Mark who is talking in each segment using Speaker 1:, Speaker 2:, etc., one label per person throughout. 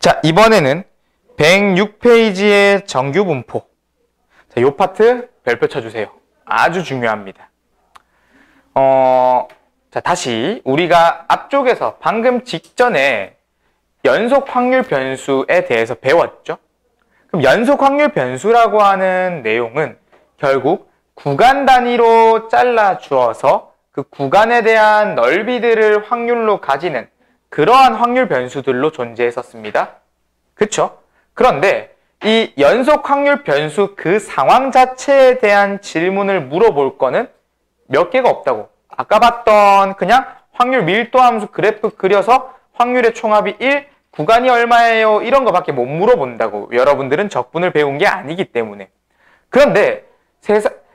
Speaker 1: 자, 이번에는 106페이지의 정규 분포. 자, 요 파트 별표 쳐주세요. 아주 중요합니다. 자, 다시 우리가 앞쪽에서 방금 직전에 연속 확률 변수에 대해서 배웠죠? 그럼 연속 확률 변수라고 하는 내용은 결국 구간 단위로 잘라 주어서 그 구간에 대한 넓이들을 확률로 가지는 그러한 확률 변수들로 존재했었습니다. 그쵸? 그런데 이 연속 확률 변수 그 상황 자체에 대한 질문을 물어볼 거는 몇 개가 없다고. 아까 봤던 그냥 확률 밀도 함수 그래프 그려서 확률의 총합이 1, 구간이 얼마예요? 이런 거밖에 못 물어본다고. 여러분들은 적분을 배운 게 아니기 때문에. 그런데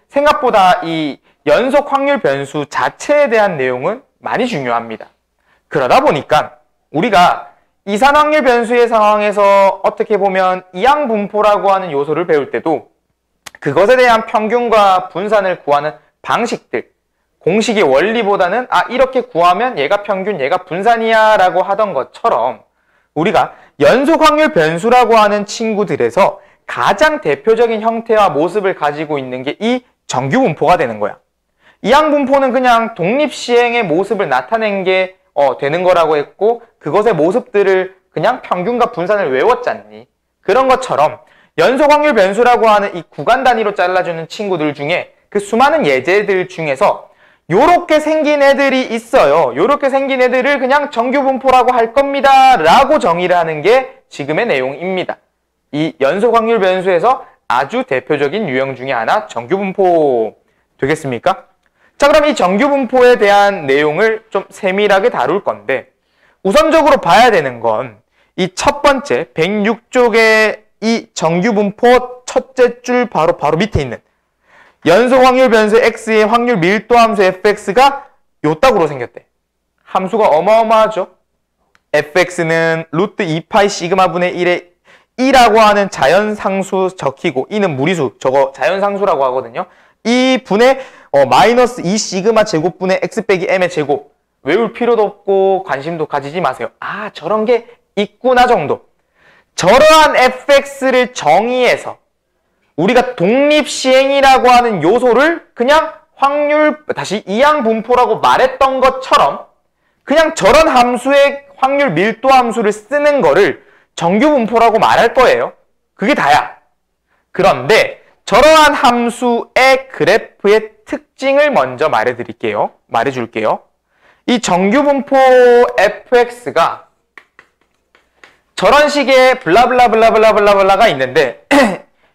Speaker 1: 생각보다 이 연속 확률 변수 자체에 대한 내용은 많이 중요합니다. 그러다 보니까 우리가 이산 확률 변수의 상황에서 어떻게 보면 이항 분포라고 하는 요소를 배울 때도 그것에 대한 평균과 분산을 구하는 방식들, 공식의 원리보다는 이렇게 구하면 얘가 평균, 얘가 분산이야 라고 하던 것처럼 우리가 연속 확률 변수라고 하는 친구들에서 가장 대표적인 형태와 모습을 가지고 있는 게 이 정규 분포가 되는 거야. 이항 분포는 그냥 독립시행의 모습을 나타낸 게 되는 거라고 했고 그것의 모습들을 그냥 평균과 분산을 외웠잖니. 그런 것처럼 연속 확률 변수라고 하는 이 구간 단위로 잘라주는 친구들 중에 그 수많은 예제들 중에서 요렇게 생긴 애들이 있어요. 요렇게 생긴 애들을 그냥 정규 분포라고 할 겁니다. 라고 정의를 하는 게 지금의 내용입니다. 이 연속 확률 변수에서 아주 대표적인 유형 중에 하나 정규 분포 되겠습니까? 자, 그럼 이 정규 분포에 대한 내용을 좀 세밀하게 다룰 건데 우선적으로 봐야 되는 건 이 첫 번째 106쪽의 이 정규 분포 첫째 줄 바로 밑에 있는 연속 확률 변수 x의 확률 밀도 함수 fx가 요따구로 생겼대. 함수가 어마어마하죠. fx는 루트 2파이 시그마 분의 1의 2라고 하는 자연상수 적히고 이는 무리수, 저거 자연상수라고 하거든요. 이 분의 마이너스 2 시그마 제곱분의 x 빼기 m의 제곱. 외울 필요도 없고 관심도 가지지 마세요. 저런 게 있구나 정도. 저러한 fx를 정의해서 우리가 독립시행이라고 하는 요소를 그냥 확률, 다시 이항 분포라고 말했던 것처럼 그냥 저런 함수의 확률 밀도 함수를 쓰는 거를 정규 분포라고 말할 거예요. 그게 다야. 그런데 저러한 함수의 그래프의 특징을 먼저 말해줄게요. 이 정규 분포 fx가 저런 식의 블라블라블라블라블라블라가 있는데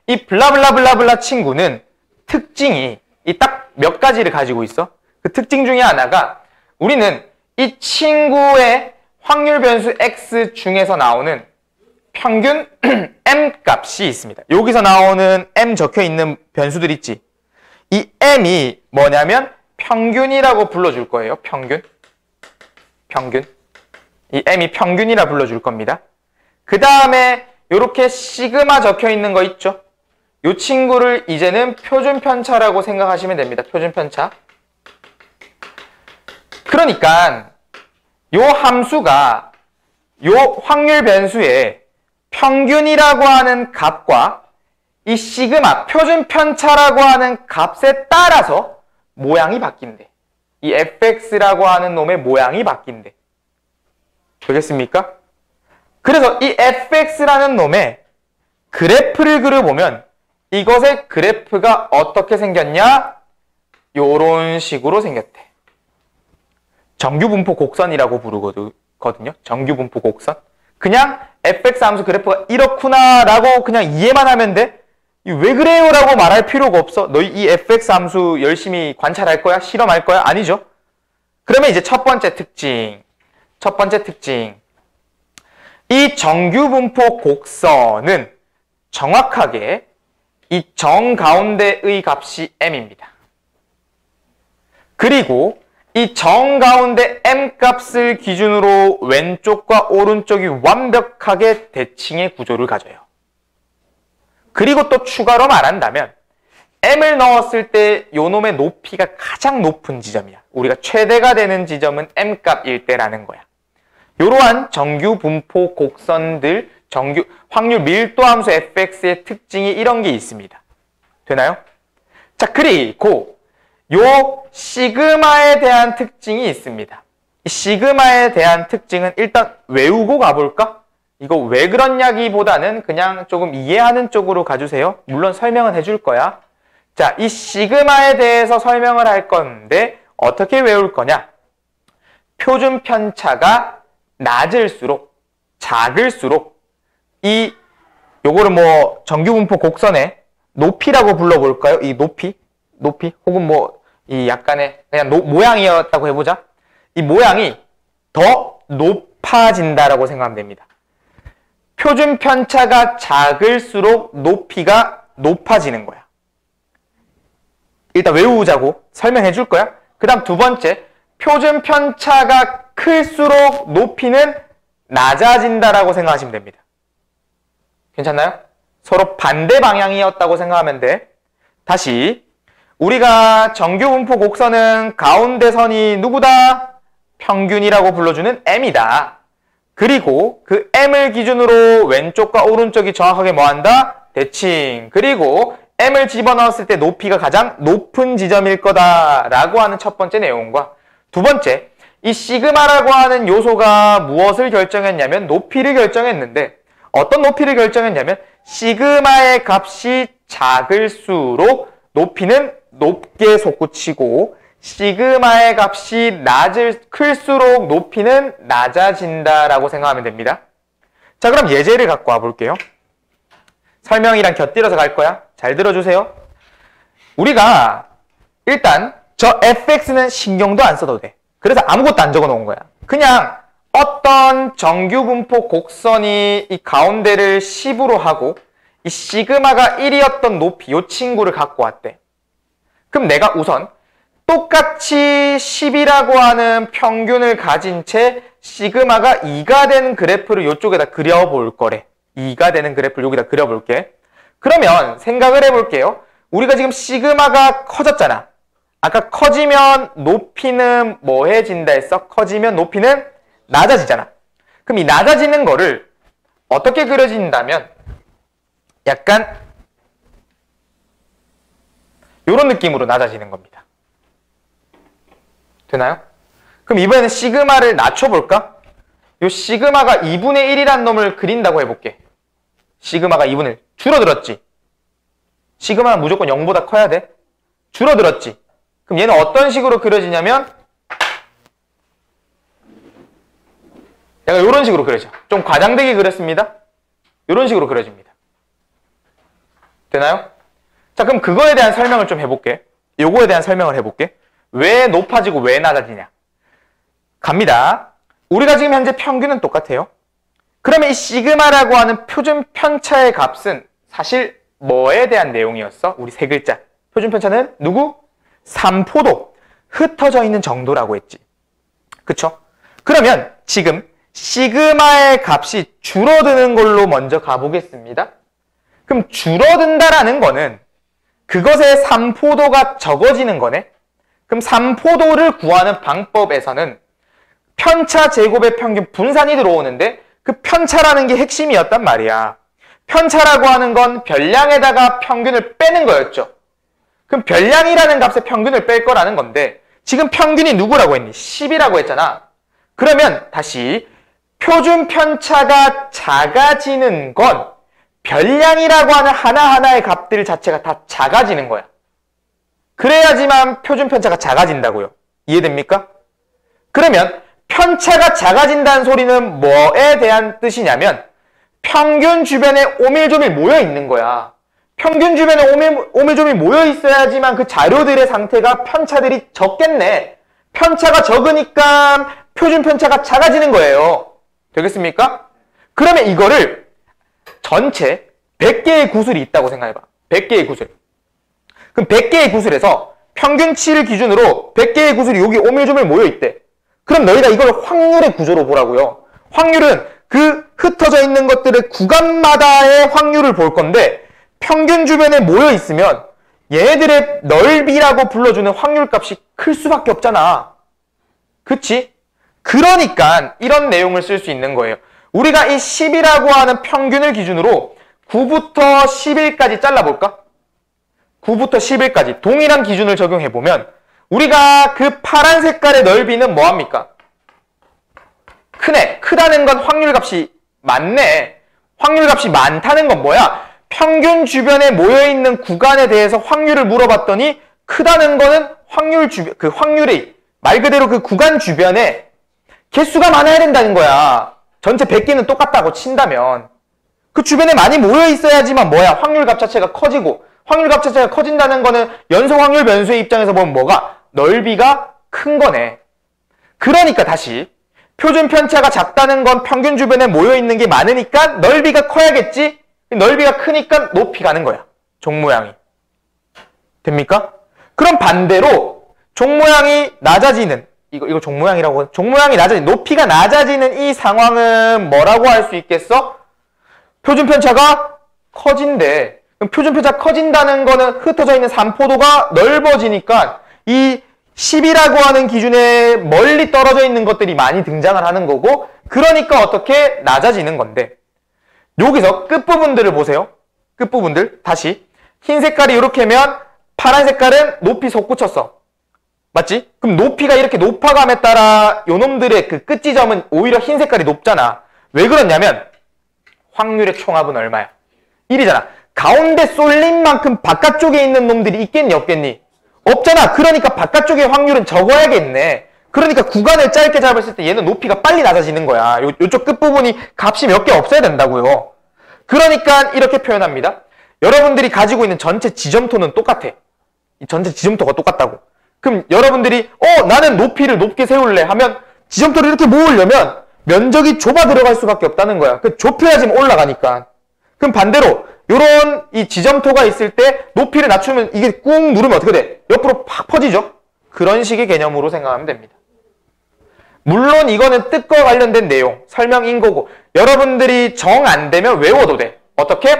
Speaker 1: 이 블라블라블라블라 친구는 특징이 이 딱 몇 가지를 가지고 있어. 그 특징 중에 하나가 우리는 이 친구의 확률 변수 x 중에서 나오는 평균 m 값이 있습니다. 여기서 나오는 m 적혀 있는 변수들 있지. 이 m이 뭐냐면 평균이라고 불러줄 거예요. 평균. 이 m이 평균이라 불러줄 겁니다. 그 다음에 이렇게 시그마 적혀 있는 거 있죠. 이 친구를 이제는 표준 편차라고 생각하시면 됩니다. 표준 편차. 그러니까 이 함수가 이 확률 변수의 평균이라고 하는 값과 이 시그마, 표준 편차라고 하는 값에 따라서 모양이 바뀐대. 이 fx라고 하는 놈의 모양이 바뀐대. 되겠습니까? 그래서 이 fx라는 놈의 그래프를 그려보면 이것의 그래프가 어떻게 생겼냐? 요런 식으로 생겼대. 정규분포 곡선이라고 부르거든요. 정규분포 곡선. 그냥 fx 함수 그래프가 이렇구나 라고 그냥 이해만 하면 돼. 왜 그래요? 라고 말할 필요가 없어. 너희 이 fx 함수 열심히 관찰할 거야? 실험할 거야? 아니죠. 그러면 이제 첫 번째 특징. 이 정규분포 곡선은 정확하게 이 정 가운데의 값이 m입니다. 그리고 이 정 가운데 m 값을 기준으로 왼쪽과 오른쪽이 완벽하게 대칭의 구조를 가져요. 그리고 또 추가로 말한다면 m을 넣었을 때 요놈의 높이가 가장 높은 지점이야. 우리가 최대가 되는 지점은 m 값일 때라는 거야. 이러한 정규 분포 곡선들 확률 밀도 함수 fx의 특징이 이런 게 있습니다. 되나요? 자, 그리고 요 시그마에 대한 특징이 있습니다. 이 시그마에 대한 특징은 일단 외우고 가볼까? 이거 왜 그러냐기보다는 그냥 조금 이해하는 쪽으로 가주세요. 물론 설명은 해줄 거야. 자, 이 시그마에 대해서 설명을 할 건데 어떻게 외울 거냐? 표준 편차가 낮을수록, 작을수록 요거를 뭐 정규분포 곡선의 높이라고 불러볼까요? 이 높이 혹은 뭐 이 약간의 그냥 모양이었다고 해보자. 이 모양이 더 높아진다라고 생각하면 됩니다. 표준 편차가 작을수록 높이가 높아지는 거야. 일단 외우자고 설명해 줄 거야. 그 다음 두 번째, 표준 편차가 클수록 높이는 낮아진다라고 생각하시면 됩니다. 괜찮나요? 서로 반대 방향이었다고 생각하면 돼. 다시 우리가 정규분포 곡선은 가운데 선이 누구다? 평균이라고 불러주는 m이다. 그리고 그 m을 기준으로 왼쪽과 오른쪽이 정확하게 뭐한다? 대칭. 그리고 m을 집어넣었을 때 높이가 가장 높은 지점일 거다라고 하는 첫 번째 내용과 두 번째, 이 시그마라고 하는 요소가 무엇을 결정했냐면 높이를 결정했는데 어떤 높이를 결정했냐면 시그마의 값이 작을수록 높이는 높게 솟구치고 시그마의 값이 클수록 높이는 낮아진다라고 생각하면 됩니다. 자, 그럼 예제를 갖고 와볼게요. 설명이랑 곁들여서 갈 거야. 잘 들어주세요. 우리가 일단 저 fx는 신경도 안 써도 돼. 그래서 아무것도 안 적어 놓은 거야. 그냥 어떤 정규분포 곡선이 이 가운데를 10으로 하고 이 시그마가 1이었던 높이, 이 친구를 갖고 왔대. 그럼 내가 우선 똑같이 10이라고 하는 평균을 가진 채 시그마가 2가 되는 그래프를 이쪽에다 그려볼 거래. 2가 되는 그래프를 여기다 그려볼게. 그러면 생각을 해볼게요. 우리가 지금 시그마가 커졌잖아. 아까 커지면 높이는 뭐해진다 했어? 커지면 높이는 낮아지잖아. 그럼 이 낮아지는 거를 어떻게 그려진다면 약간 이런 느낌으로 낮아지는 겁니다. 되나요? 그럼 이번에는 시그마를 낮춰볼까? 이 시그마가 2분의 1이란 놈을 그린다고 해볼게. 시그마가 2분의 1. 줄어들었지? 시그마는 무조건 0보다 커야 돼? 줄어들었지? 그럼 얘는 어떤 식으로 그려지냐면 약간 이런 식으로 그려져. 좀 과장되게 그렸습니다. 이런 식으로 그려집니다. 되나요? 자, 그럼 그거에 대한 설명을 좀 해볼게. 요거에 대한 설명을 해볼게. 왜 높아지고 왜 낮아지냐? 갑니다. 우리가 지금 현재 평균은 똑같아요. 그러면 이 시그마라고 하는 표준 편차의 값은 사실 뭐에 대한 내용이었어? 우리 세 글자. 표준 편차는 누구? 삼포도. 흩어져 있는 정도라고 했지. 그쵸? 그러면 지금 시그마의 값이 줄어드는 걸로 먼저 가보겠습니다. 그럼 줄어든다라는 거는 그것의 삼포도가 적어지는 거네. 그럼 삼포도를 구하는 방법에서는 편차 제곱의 평균 분산이 들어오는데 그 편차라는 게 핵심이었단 말이야. 편차라고 하는 건 별량에다가 평균을 빼는 거였죠. 그럼 별량이라는 값의 평균을 뺄 거라는 건데 지금 평균이 누구라고 했니? 10이라고 했잖아. 그러면 다시 표준 편차가 작아지는 건 별량이라고 하는 하나하나의 값들 자체가 다 작아지는 거야. 그래야지만 표준 편차가 작아진다고요. 이해됩니까? 그러면 편차가 작아진다는 소리는 뭐에 대한 뜻이냐면 평균 주변에 오밀조밀 모여 있는 거야. 평균 주변에 오밀조밀 모여 있어야지만 그 자료들의 상태가 편차들이 적겠네. 편차가 적으니까 표준 편차가 작아지는 거예요. 되겠습니까? 그러면 이거를 전체 100개의 구슬이 있다고 생각해봐. 100개의 구슬. 그럼 100개의 구슬에서 평균치를 기준으로 100개의 구슬이 여기 오밀조밀 모여있대. 그럼 너희가 이걸 확률의 구조로 보라고요. 확률은 그 흩어져 있는 것들의 구간마다의 확률을 볼 건데 평균 주변에 모여있으면 얘네들의 넓이라고 불러주는 확률값이 클 수밖에 없잖아. 그치? 그러니까 이런 내용을 쓸 수 있는 거예요. 우리가 이 10이라고 하는 평균을 기준으로 9부터 11까지 잘라볼까? 9부터 11까지 동일한 기준을 적용해보면 우리가 그 파란 색깔의 넓이는 뭐합니까? 크네. 크다는 건 확률값이 많네. 확률값이 많다는 건 뭐야? 평균 주변에 모여있는 구간에 대해서 확률을 물어봤더니 크다는 거는 확률이 말 그대로 그 구간 주변에 개수가 많아야 된다는 거야. 전체 100개는 똑같다고 친다면 그 주변에 많이 모여 있어야지만 뭐야? 확률값 자체가 커지고 확률값 자체가 커진다는 거는 연속 확률 변수의 입장에서 보면 뭐가? 넓이가 큰 거네. 그러니까 다시 표준 편차가 작다는 건 평균 주변에 모여 있는 게 많으니까 넓이가 커야겠지? 넓이가 크니까 높이 가는 거야. 종 모양이. 됩니까? 그럼 반대로 종 모양이 낮아지는 이거 종 모양이라고 종 모양이 낮아지는 높이가 낮아지는 이 상황은 뭐라고 할 수 있겠어? 표준 편차가 커진대. 그럼 표준 편차가 커진다는 거는 흩어져 있는 산포도가 넓어지니까 이 10이라고 하는 기준에 멀리 떨어져 있는 것들이 많이 등장을 하는 거고 그러니까 어떻게 낮아지는 건데 여기서 끝부분들을 보세요. 끝부분들 다시 흰 색깔이 이렇게면 파란 색깔은 높이 솟구쳤어. 맞지? 그럼 높이가 이렇게 높아감에 따라 요놈들의 그 끝지점은 오히려 흰 색깔이 높잖아. 왜 그러냐면 확률의 총합은 얼마야? 1이잖아. 가운데 쏠린 만큼 바깥쪽에 있는 놈들이 있겠니 없겠니? 없잖아. 그러니까 바깥쪽의 확률은 적어야겠네. 그러니까 구간을 짧게 잡았을 때 얘는 높이가 빨리 낮아지는 거야. 요쪽 끝부분이 값이 몇 개 없어야 된다고요. 그러니까 이렇게 표현합니다. 여러분들이 가지고 있는 전체 지점토는 똑같아. 이 전체 지점토가 똑같다고. 그럼 여러분들이 나는 높이를 높게 세울래 하면 지점토를 이렇게 모으려면 면적이 좁아 들어갈 수밖에 없다는 거야. 그 좁혀야지만 올라가니까. 그럼 반대로 요런 이 지점토가 있을 때 높이를 낮추면 이게 꾹 누르면 어떻게 돼? 옆으로 팍 퍼지죠? 그런 식의 개념으로 생각하면 됩니다. 물론 이거는 뜻과 관련된 내용, 설명인 거고 여러분들이 정 안 되면 외워도 돼. 어떻게?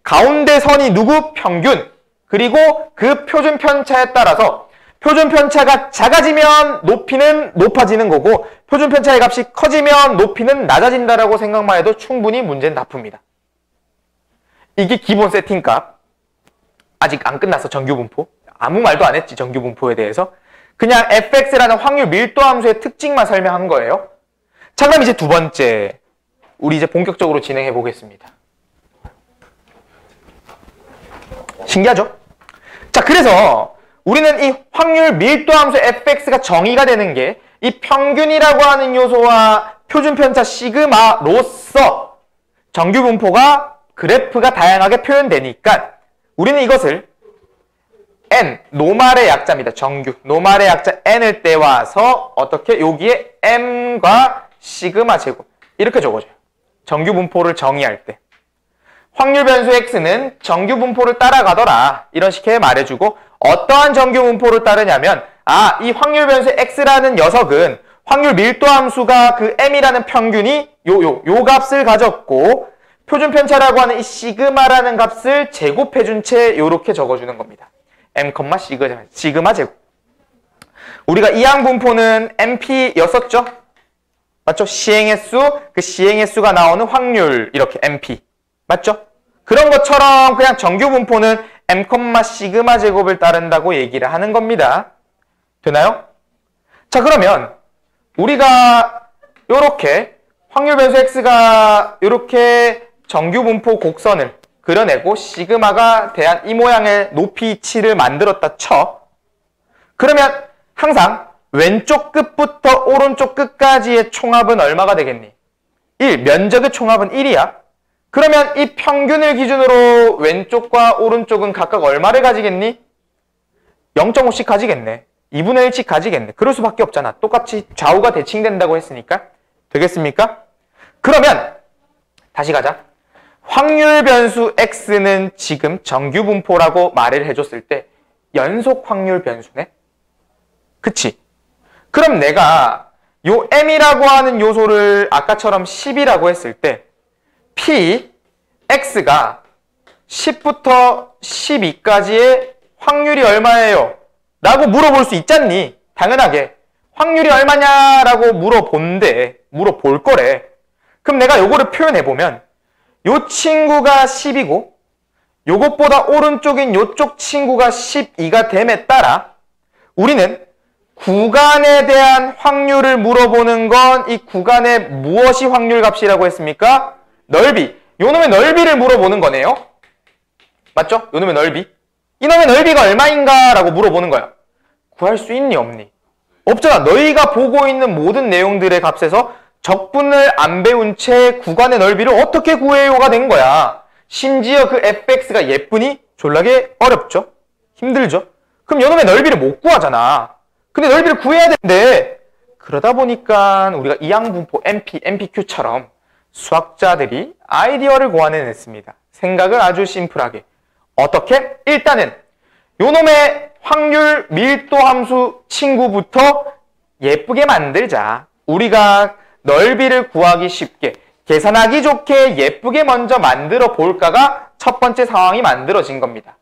Speaker 1: 가운데 선이 누구? 평균. 그리고 그 표준 편차에 따라서 표준 편차가 작아지면 높이는 높아지는 거고 표준 편차의 값이 커지면 높이는 낮아진다라고 생각만 해도 충분히 문제는 다 풉니다. 이게 기본 세팅값. 아직 안 끝났어, 정규분포. 아무 말도 안 했지, 정규분포에 대해서. 그냥 fx라는 확률 밀도 함수의 특징만 설명한 거예요. 자, 그럼 이제 두 번째. 우리 이제 본격적으로 진행해 보겠습니다. 신기하죠? 자, 그래서 우리는 이 확률 밀도 함수 fx가 정의가 되는 게 이 평균이라고 하는 요소와 표준 편차 시그마로서 정규분포가 그래프가 다양하게 표현되니까 우리는 이것을 n, 노말의 약자입니다. 정규, 노말의 약자 n을 떼와서 어떻게 여기에 m과 시그마 제곱 이렇게 적어줘요. 정규분포를 정의할 때. 확률 변수 x는 정규분포를 따라가더라. 이런 식의 말해주고 어떠한 정규분포를 따르냐면 이 확률 변수 x라는 녀석은 확률 밀도 함수가 그 m이라는 평균이 요 값을 가졌고 표준 편차라고 하는 이 시그마라는 값을 제곱해준 채 요렇게 적어주는 겁니다. m, 시그마 제곱. 우리가 이항 분포는 MP였었죠? 맞죠? 시행횟수, 그 시행횟수가 나오는 확률 이렇게 MP. 맞죠? 그런 것처럼 그냥 정규 분포는 m, 시그마 제곱을 따른다고 얘기를 하는 겁니다. 되나요? 자, 그러면 우리가 요렇게 확률 변수 x가 요렇게 정규 분포 곡선을 그려내고 시그마가 대한 이 모양의 높이치를 만들었다 쳐. 그러면 항상 왼쪽 끝부터 오른쪽 끝까지의 총합은 얼마가 되겠니? 1. 면적의 총합은 1이야. 그러면 이 평균을 기준으로 왼쪽과 오른쪽은 각각 얼마를 가지겠니? 0.5씩 가지겠네. 2분의 1씩 가지겠네. 그럴 수밖에 없잖아. 똑같이 좌우가 대칭된다고 했으니까. 되겠습니까? 그러면 다시 가자. 확률 변수 x는 지금 정규 분포라고 말을 해줬을 때 연속 확률 변수네? 그치? 그럼 내가 요 m이라고 하는 요소를 아까처럼 10이라고 했을 때 p, x가 10부터 12까지의 확률이 얼마예요? 라고 물어볼 수 있잖니? 당연하게. 확률이 얼마냐라고 물어볼 거래. 그럼 내가 요거를 표현해보면 요 친구가 10이고 요것보다 오른쪽인 요쪽 친구가 12가 됨에 따라 우리는 구간에 대한 확률을 물어보는 건 이 구간의 무엇이 확률 값이라고 했습니까? 넓이. 요놈의 넓이를 물어보는 거네요. 맞죠? 요놈의 넓이. 이놈의 넓이가 얼마인가 라고 물어보는 거야. 구할 수 있니 없니? 없잖아. 너희가 보고 있는 모든 내용들의 값에서 적분을 안 배운 채 구간의 넓이를 어떻게 구해요가 된 거야. 심지어 그 fx가 예쁘니? 졸라게 어렵죠? 힘들죠? 그럼 요놈의 넓이를 못 구하잖아. 근데 넓이를 구해야 되는데 그러다 보니까 우리가 이항분포 MP, MPQ처럼 수학자들이 아이디어를 고안해냈습니다. 생각을 아주 심플하게. 어떻게? 일단은 요놈의 확률 밀도 함수 친구부터 예쁘게 만들자. 우리가 넓이를 구하기 쉽게, 계산하기 좋게 예쁘게 먼저 만들어 볼까가 첫 번째 상황이 만들어진 겁니다.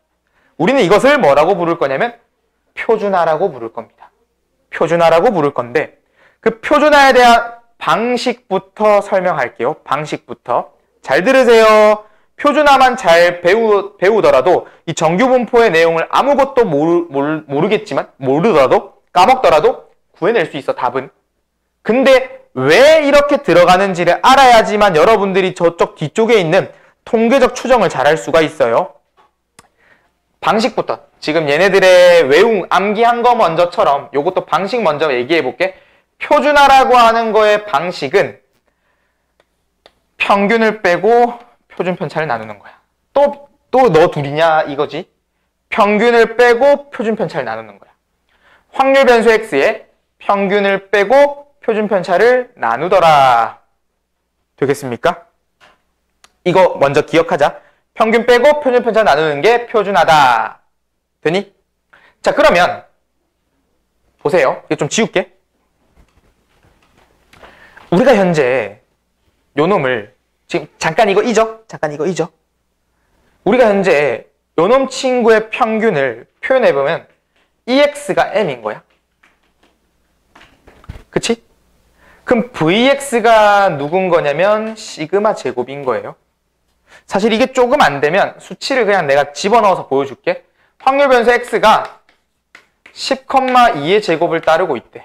Speaker 1: 우리는 이것을 뭐라고 부를 거냐면 표준화라고 부를 겁니다. 표준화라고 부를 건데 그 표준화에 대한 방식부터 설명할게요. 방식부터. 잘 들으세요. 표준화만 잘 배우더라도 이 정규분포의 내용을 아무것도 모르더라도 까먹더라도 구해낼 수 있어, 답은. 근데 왜 이렇게 들어가는지를 알아야지만 여러분들이 저쪽 뒤쪽에 있는 통계적 추정을 잘할 수가 있어요. 방식부터. 지금 얘네들의 외웅, 암기한 거 먼저처럼 요것도 방식 먼저 얘기해 볼게. 표준화라고 하는 거의 방식은 평균을 빼고 표준편차를 나누는 거야. 또 너 둘이냐 이거지? 평균을 빼고 표준편차를 나누는 거야. 확률 변수 x에 평균을 빼고 표준편차를 나누더라. 되겠습니까? 이거 먼저 기억하자. 평균 빼고 표준편차 나누는 게 표준화다. 되니? 자, 그러면 보세요. 이거 좀 지울게. 우리가 현재 요놈을 지금 잠깐 이거 잊어. 우리가 현재 요놈 친구의 평균을 표현해보면 EX가 M인 거야. 그치? 그럼 VX가 누군 거냐면 시그마 제곱인 거예요. 사실 이게 조금 안 되면 수치를 그냥 내가 집어넣어서 보여줄게. 확률 변수 X가 10,2의 제곱을 따르고 있대.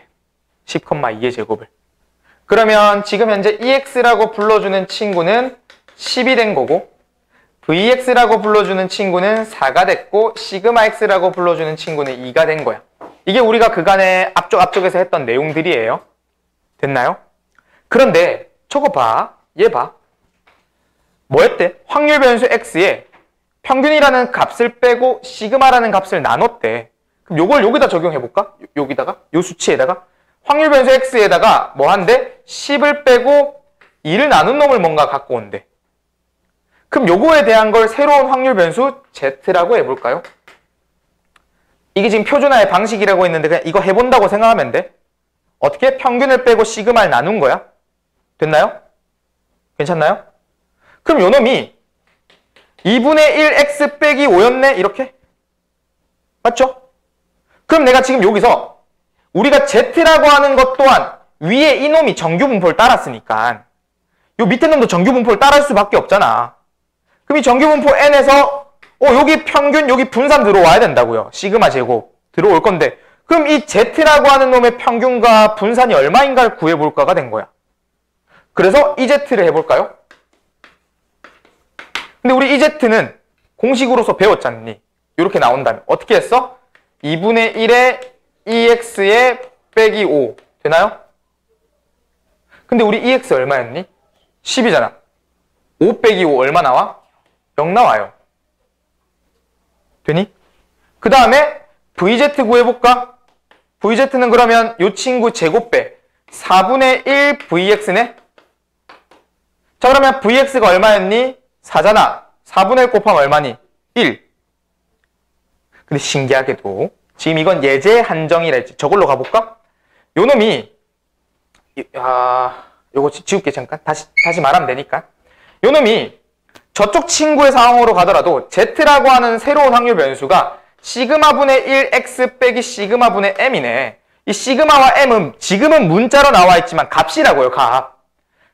Speaker 1: 10,2의 제곱을. 그러면 지금 현재 EX라고 불러주는 친구는 10이 된 거고 VX라고 불러주는 친구는 4가 됐고 시그마 X라고 불러주는 친구는 2가 된 거야. 이게 우리가 그간의 앞쪽에서 했던 내용들이에요. 됐나요? 그런데 저거 봐. 얘 봐. 뭐 했대? 확률 변수 X에 평균이라는 값을 빼고 시그마라는 값을 나눴대. 그럼 요걸 여기다 적용해볼까? 여기다가? 요 수치에다가? 확률 변수 X에다가 뭐 한대? 10을 빼고 2를 나눈 놈을 뭔가 갖고 온대. 그럼 요거에 대한 걸 새로운 확률 변수 Z라고 해볼까요? 이게 지금 표준화의 방식이라고 했는데 그냥 이거 해본다고 생각하면 돼. 어떻게? 평균을 빼고 시그마를 나눈 거야. 됐나요? 괜찮나요? 그럼 요놈이 2분의 1x 빼기 5였네? 이렇게? 맞죠? 그럼 내가 지금 여기서 우리가 Z라고 하는 것 또한 위에 이놈이 정규분포를 따랐으니까 요 밑에 놈도 정규분포를 따를 수밖에 없잖아. 그럼 이 정규분포 N에서 여기 평균, 여기 분산 들어와야 된다고요. 시그마 제곱 들어올 건데 그럼 이 Z라고 하는 놈의 평균과 분산이 얼마인가를 구해볼까가 된 거야. 그래서 이 Z를 해볼까요? 근데 우리 이 Z는 공식으로서 배웠잖니. 이렇게 나온다면 어떻게 했어? 2분의 1에 2x에 빼기 5 되나요? 근데 우리 2x 얼마였니? 10이잖아. 5 빼기 5 얼마 나와? 0 나와요. 되니? 그 다음에 VZ 구해볼까? VZ는 그러면 이 친구 제곱배 4분의 1 VX네? 자, 그러면 VX가 얼마였니? 4잖아. 4분의 1 곱하면 얼마니? 1. 근데 신기하게도 지금 이건 예제 한정이라 했지. 저걸로 가볼까? 요 놈이 요거 지울게 잠깐. 다시 말하면 되니까. 요 놈이 저쪽 친구의 상황으로 가더라도 Z라고 하는 새로운 확률 변수가 시그마분의 1x 빼기 시그마분의 m이네. 이 시그마와 m은 지금은 문자로 나와 있지만 값이라고요, 값.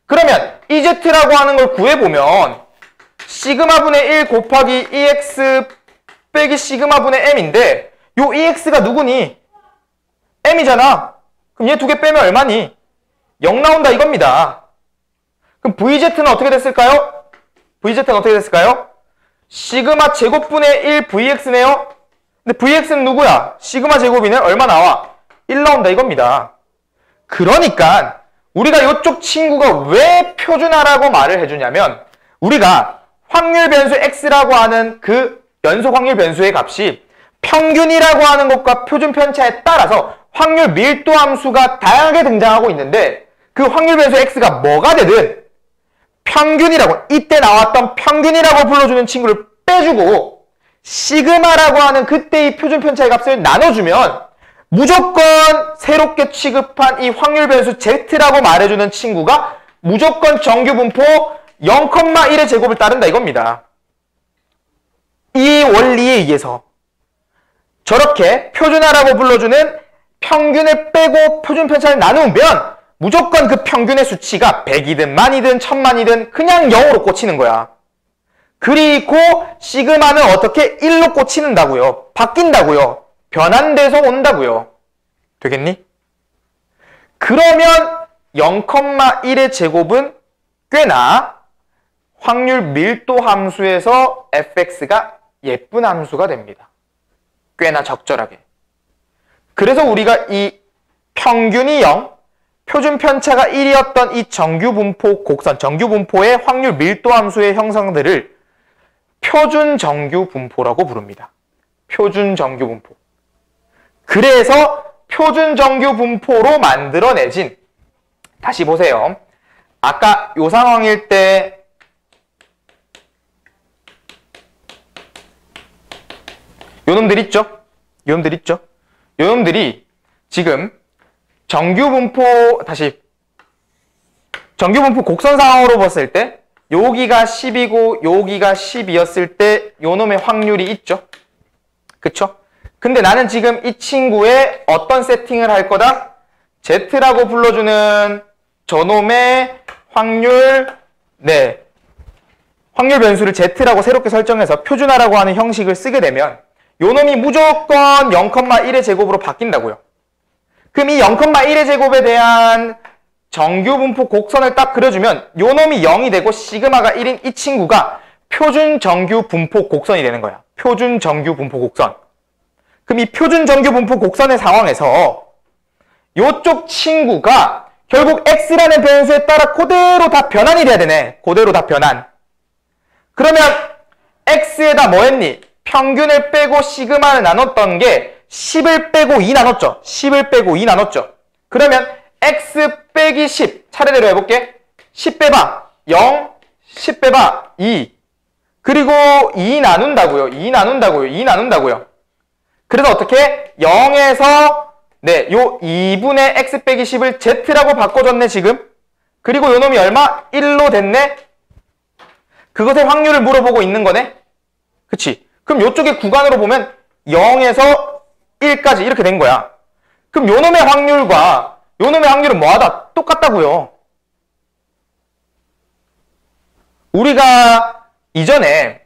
Speaker 1: 그러면 EZ라고 하는 걸 구해보면 시그마분의 1 곱하기 EX 빼기 시그마분의 M인데 요 EX가 누구니? M이잖아. 그럼 얘 두 개 빼면 얼마니? 0 나온다 이겁니다. 그럼 VZ는 어떻게 됐을까요? VZ는 어떻게 됐을까요? 시그마 제곱분의 1 VX네요. 근데 VX는 누구야? 시그마 제곱이네. 얼마 나와? 1 나온다 이겁니다. 그러니까 우리가 이쪽 친구가 왜 표준화라고 말을 해주냐면 우리가 확률 변수 X라고 하는 그 연속 확률 변수의 값이 평균이라고 하는 것과 표준 편차에 따라서 확률 밀도 함수가 다양하게 등장하고 있는데 그 확률 변수 X가 뭐가 되든 평균이라고, 이때 나왔던 평균이라고 불러주는 친구를 빼주고 시그마라고 하는 그때의 표준 편차의 값을 나눠주면 무조건 새롭게 취급한 이 확률 변수 Z라고 말해주는 친구가 무조건 정규 분포 0,1의 제곱을 따른다 이겁니다. 이 원리에 의해서 저렇게 표준화라고 불러주는 평균을 빼고 표준 편차를 나누면 무조건 그 평균의 수치가 100이든 1000이든 1000만이든 그냥 0으로 꽂히는 거야. 그리고 시그마는 어떻게 1로 꽂히는다고요. 바뀐다고요. 변환돼서 온다고요. 되겠니? 그러면 0,1의 제곱은 꽤나 확률 밀도 함수에서 fx가 예쁜 함수가 됩니다. 꽤나 적절하게. 그래서 우리가 이 평균이 0, 표준 편차가 1이었던 이 정규 분포 곡선, 정규 분포의 확률 밀도 함수의 형성들을 표준 정규 분포라고 부릅니다. 표준 정규 분포. 그래서 표준 정규 분포로 만들어내진, 다시 보세요. 아까 요 상황일 때 요놈들 있죠? 요놈들 있죠? 요놈들이 지금 정규 분포, 다시 정규 분포 곡선 상황으로 봤을 때 여기가 10이고 여기가 10이었을 때 요놈의 확률이 있죠? 그쵸? 근데 나는 지금 이 친구의 어떤 세팅을 할 거다? Z라고 불러주는 저놈의 확률, 네, 확률 변수를 Z라고 새롭게 설정해서 표준화라고 하는 형식을 쓰게 되면 요놈이 무조건 0,1의 제곱으로 바뀐다고요. 그럼 이 0,1의 제곱에 대한 정규 분포 곡선을 딱 그려주면 요놈이 0이 되고 시그마가 1인 이 친구가 표준 정규 분포 곡선이 되는 거야. 표준 정규 분포 곡선. 그럼 이 표준 정규 분포 곡선의 상황에서 요쪽 친구가 결국 x라는 변수에 따라 그대로 다 변환이 돼야 되네. 그대로 다 변환. 그러면 x에다 뭐 했니? 평균을 빼고 시그마를 나눴던 게 10을 빼고 2 나눴죠. 10을 빼고 2 나눴죠. 그러면 x 빼기 10 차례대로 해볼게. 10 빼봐 0, 10 빼봐 2, 그리고 2 나눈다고요. 2 나눈다고요. 2 나눈다고요. 그래서 어떻게? 0에서 네, 요 2분의 x 빼기 10을 z라고 바꿔줬네 지금. 그리고 요 놈이 얼마? 1로 됐네. 그것의 확률을 물어보고 있는 거네. 그치? 그럼 요쪽의 구간으로 보면 0에서 1까지 이렇게 된 거야. 그럼 요 놈의 확률과 요 놈의 확률은 뭐하다? 똑같다고요. 우리가 이전에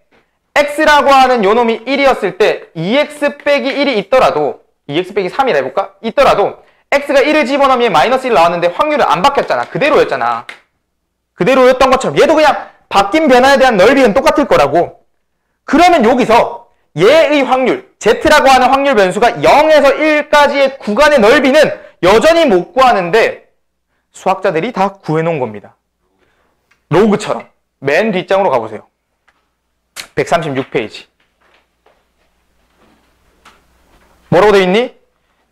Speaker 1: x라고 하는 요 놈이 1이었을 때 2x 빼기 1이 있더라도 2x 빼기 3이라 해볼까? 있더라도 x가 1을 집어넣으면 마이너스 1 나왔는데 확률은 안 바뀌었잖아. 그대로였잖아. 그대로였던 것처럼 얘도 그냥 바뀐 변화에 대한 넓이는 똑같을 거라고. 그러면 여기서 얘의 확률, z라고 하는 확률 변수가 0에서 1까지의 구간의 넓이는 여전히 못 구하는데 수학자들이 다 구해놓은 겁니다. 로그처럼. 맨 뒷장으로 가보세요. 136페이지. 뭐라고 되어 있니?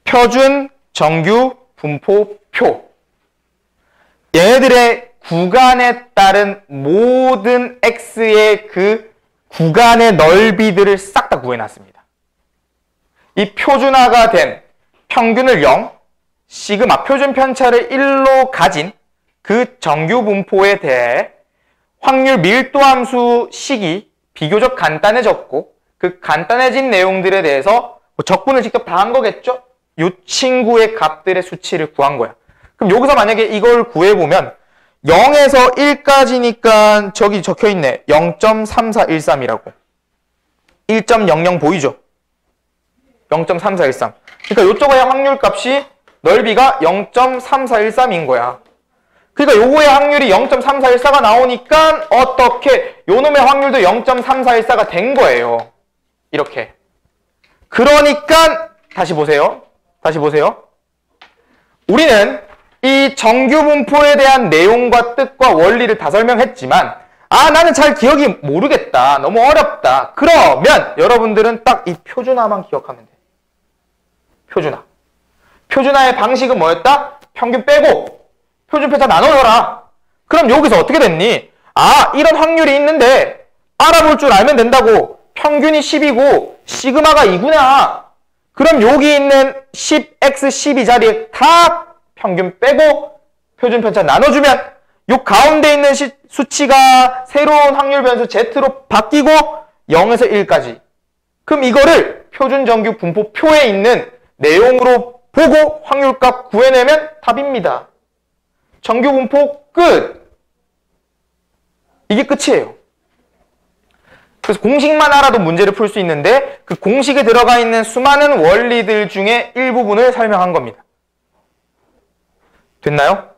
Speaker 1: 표준 정규 분포표. 얘네들의 구간에 따른 모든 x의 그 구간의 넓이들을 싹 다 구해놨습니다. 이 표준화가 된 평균을 0, 시그마 표준 편차를 1로 가진 그 정규 분포에 대해 확률 밀도 함수 식이 비교적 간단해졌고 그 간단해진 내용들에 대해서 적분을 직접 다 한 거겠죠? 이 친구의 값들의 수치를 구한 거야. 그럼 여기서 만약에 이걸 구해보면 0에서 1까지니까 저기 적혀있네. 0.3413이라고. 1.00 보이죠? 0.3413. 그러니까 요쪽의 확률값이 넓이가 0.3413인 거야. 그러니까 요거의 확률이 0.3414가 나오니까 어떻게 요놈의 확률도 0.3414가 된 거예요. 이렇게. 그러니까 다시 보세요. 다시 보세요. 우리는 이 정규 분포에 대한 내용과 뜻과 원리를 다 설명했지만 나는 잘 기억이 모르겠다. 너무 어렵다. 그러면 여러분들은 딱 이 표준화만 기억하면 돼. 표준화. 표준화의 방식은 뭐였다? 평균 빼고 표준 편차 나눠줘라. 그럼 여기서 어떻게 됐니? 이런 확률이 있는데 알아볼 줄 알면 된다고. 평균이 10이고 시그마가 2구나. 그럼 여기 있는 10x12 자리에 다 평균 빼고 표준 편차 나눠주면 요 가운데 있는 수치가 새로운 확률 변수 Z로 바뀌고 0에서 1까지. 그럼 이거를 표준 정규 분포표에 있는 내용으로 보고 확률값 구해내면 답입니다. 정규 분포 끝. 이게 끝이에요. 그래서 공식만 알아도 문제를 풀 수 있는데 그 공식에 들어가 있는 수많은 원리들 중에 일부분을 설명한 겁니다. 됐나요?